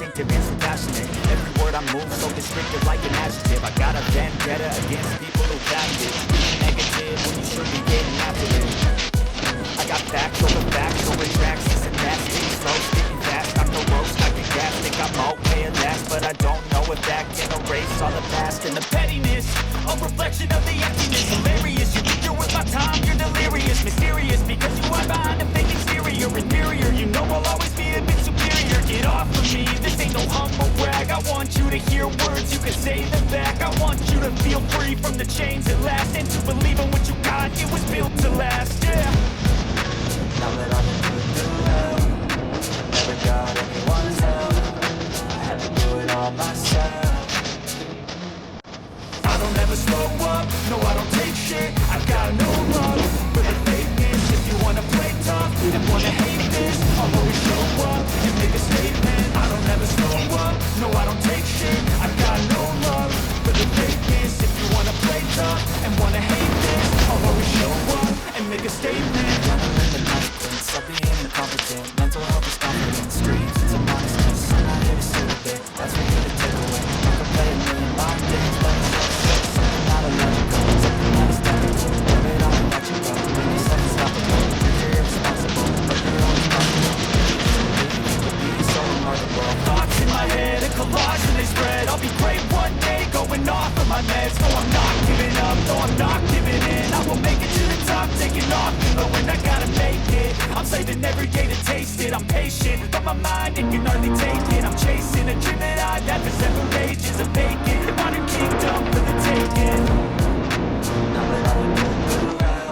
instinctive and so passionate. Every word I move so descriptive like an adjective. I got a vendetta against people who backed it. Being negative when you should be getting after it. I got facts over tracks, this and that. Speaking slow, speaking fast, I'm no roast, I can gas. Think I'm okay at last, but I don't know if that can erase all the past. And the pettiness, a reflection of the emptiness. Hilarious, you think you're with my time, you're delirious. Mysterious, because you are behind a fake exterior. Inferior, you know I'll always be a bit superior. Get off of me, this ain't no humble brag. I want you to hear words, you can say them back. I want you to feel free from the chains that last, and to believe in what you got, it was built to last, yeah. Now that I've been put through hell, never got anyone's help. I had to do it all myself. I don't ever slow up, no I don't take shit. I've got no love for the fakeness. If you wanna play tough and wanna hate this, I'll always show up and make a statement. I don't ever slow up, no I don't take shit. I've got no love for the fakeness. If you wanna play tough and wanna hate this, I'll always show up and make a statement. I'll be incompetent, mental health is confident. Streets, it's a modestness, I'm not here to sit a bit. That's for you to take away. I can play a million mind games, but it's not shit. Something not illogical, something that is technical. Give it all and let you go. Bring yourself unstoppable. You're irresponsible, but you're always possible. You'll be so remarkable. Thoughts in my head, a collage and they spread. I'll be great one day, going off of my meds. No, I'm not giving up, no, I'm not giving in. I will make it to the top, taking off, knowing I gotta make it. I'm saving every day to taste it. I'm patient, but my mind, it can hardly take it. I'm chasing a dream that I've had for several ages. A vacant, modern kingdom for the taking. Now that I've been put through hell,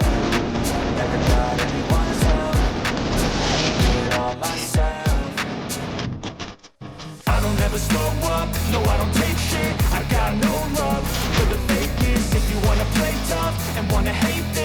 never got anyone's help. I had to do it all myself. I don't ever slow up, no I don't take shit. I've got no love for the fakeness. If you wanna play tough and wanna hate this,